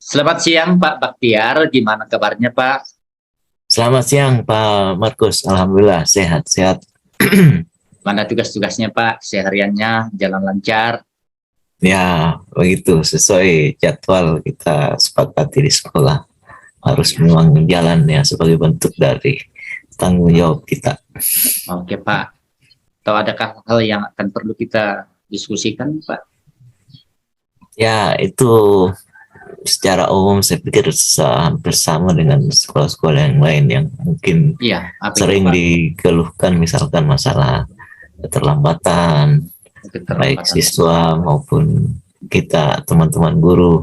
Selamat siang Pak Baktiar, gimana kabarnya Pak? Selamat siang Pak Markus, Alhamdulillah sehat-sehat. Mana tugas-tugasnya Pak? Sehariannya jalan lancar? Ya, begitu sesuai jadwal kita sepakati di sekolah. Oh Harus iya, memang jalan ya sebagai bentuk dari tanggung jawab kita. oke Pak. Atau adakah hal yang akan perlu kita diskusikan Pak? Ya, itu secara umum saya pikir hampir sama dengan sekolah-sekolah yang lain yang mungkin Iya, apa itu sering Pak? dikeluhkan misalkan masalah keterlambatan, baik Keterlambatan. siswa maupun kita teman-teman guru.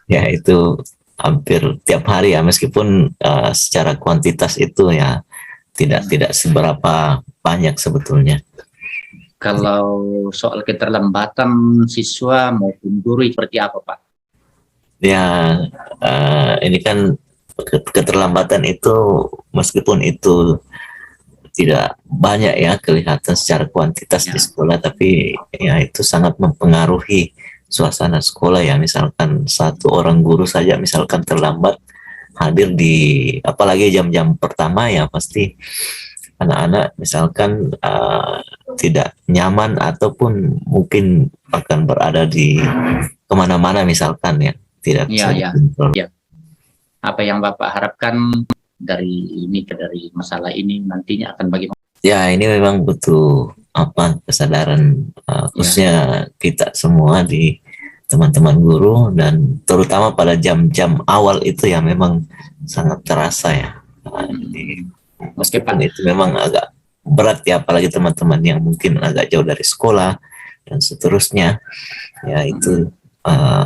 Ya itu hampir tiap hari ya, meskipun secara kuantitas itu ya tidak Hmm. tidak seberapa banyak sebetulnya. Kalau soal keterlambatan siswa maupun guru seperti apa Pak? Ya ini kan keterlambatan itu meskipun itu tidak banyak ya kelihatan secara kuantitas di Ya, sekolah, tapi ya itu sangat mempengaruhi suasana sekolah ya. Misalkan satu orang guru saja misalkan terlambat hadir di apalagi jam-jam pertama, ya pasti anak-anak misalkan tidak nyaman ataupun mungkin akan berada di kemana-mana misalkan ya, tidak ya, bisa ya, dikontrol. ya. Apa yang Bapak harapkan dari masalah ini nantinya akan bagaimana? Ya ini memang butuh apa kesadaran Ya, khususnya kita semua di teman-teman guru, dan terutama pada jam-jam awal itu ya memang sangat terasa ya. Jadi oke meskipun Pak. itu memang agak berat ya, apalagi teman-teman yang mungkin agak jauh dari sekolah dan seterusnya, ya itu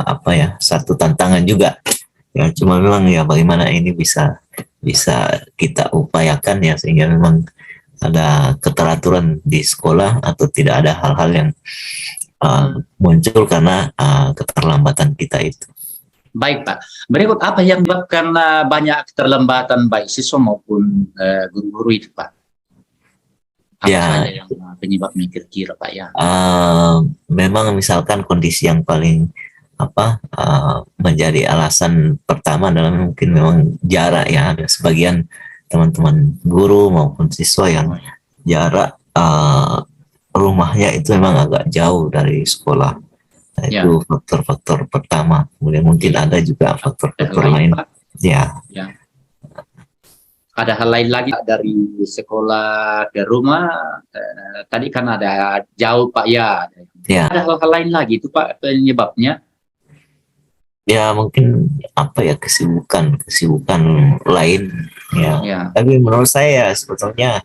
apa ya, satu tantangan juga ya. Cuma memang ya bagaimana ini bisa bisa kita upayakan ya sehingga memang ada keteraturan di sekolah atau tidak ada hal-hal yang muncul karena keterlambatan kita itu. Baik Pak, berikut apa yang menyebabkan banyak keterlambatan baik siswa maupun guru-guru itu Pak? Apa saja Ya, yang penyebabnya kira-kira Pak ya? memang misalkan kondisi yang paling apa menjadi alasan pertama adalah mungkin memang jarak ya. Ada sebagian teman-teman guru maupun siswa yang Oh, ya. jarak rumahnya itu memang agak jauh dari sekolah. Nah, Ya, itu faktor-faktor pertama. Kemudian mungkin iya. ada juga Ada hal faktor-faktor lain lain. Pak? Ya, Ya. Ada hal lain lagi Pak, dari sekolah ke rumah. Tadi kan ada jauh Pak ya. ya, Ada hal-hal lain lagi itu Pak penyebabnya. ya mungkin apa ya, kesibukan lain ya. Ya, Tapi menurut saya sebetulnya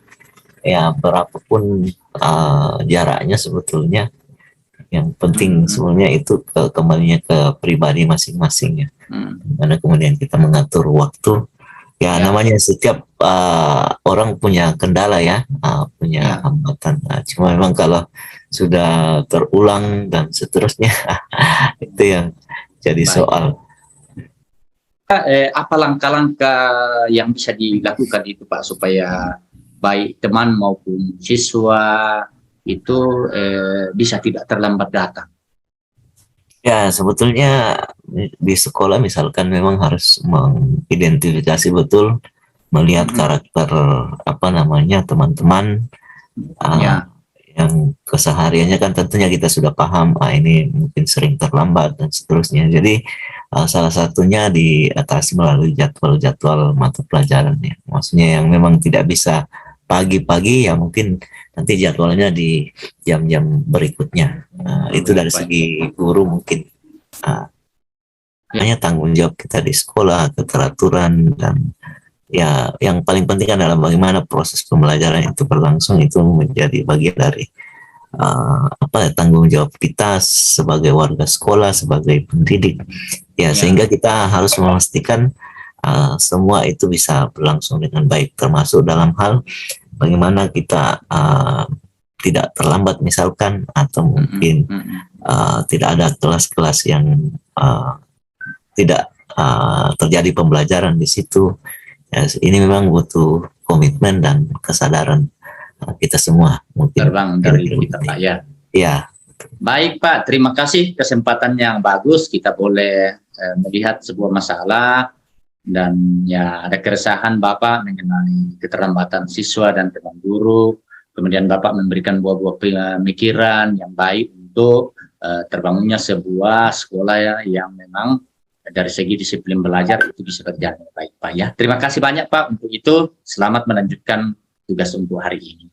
ya berapapun jaraknya sebetulnya yang penting hmm, sebenarnya itu kembalinya ke pribadi masing-masing ya. hmm, Karena kemudian kita mengatur waktu. Ya ya, namanya setiap orang punya kendala ya, punya ya, hambatan. Nah, cuma memang kalau sudah terulang dan seterusnya itu yang jadi baik. soal. Apa langkah-langkah yang bisa dilakukan itu Pak supaya baik teman maupun siswa itu bisa tidak terlambat datang? Ya sebetulnya di sekolah misalkan memang harus mengidentifikasi betul, melihat Hmm, karakter apa namanya teman-teman uh, ya, yang kesehariannya kan tentunya kita sudah paham, ini mungkin sering terlambat dan seterusnya. Jadi salah satunya diatasi melalui jadwal-jadwal mata pelajaran ya. Maksudnya yang memang tidak bisa pagi-pagi ya mungkin nanti jadwalnya di jam-jam berikutnya. Itu dari baik. segi guru mungkin. Uh, Ya, Hanya tanggung jawab kita di sekolah, keteraturan, dan ya yang paling penting adalah bagaimana proses pembelajaran itu berlangsung, itu menjadi bagian dari apa ya, tanggung jawab kita sebagai warga sekolah, sebagai pendidik ya, ya, sehingga kita harus memastikan semua itu bisa berlangsung dengan baik, termasuk dalam hal bagaimana kita tidak terlambat misalkan, atau mungkin tidak ada kelas-kelas yang tidak terjadi pembelajaran di situ. Ya, ini memang butuh komitmen dan kesadaran kita semua mungkin terbang dari kira-kira kita begini. Pak ya. Ya, Baik Pak, terima kasih kesempatan yang bagus. Kita boleh melihat sebuah masalah dan ya ada keresahan Bapak mengenai keterlambatan siswa dan teman guru, kemudian Bapak memberikan buah-buah pemikiran yang baik untuk terbangunnya sebuah sekolah ya, yang memang dari segi disiplin belajar itu bisa berjalan baik Pak ya. Terima kasih banyak Pak untuk itu. Selamat melanjutkan tugas untuk hari ini.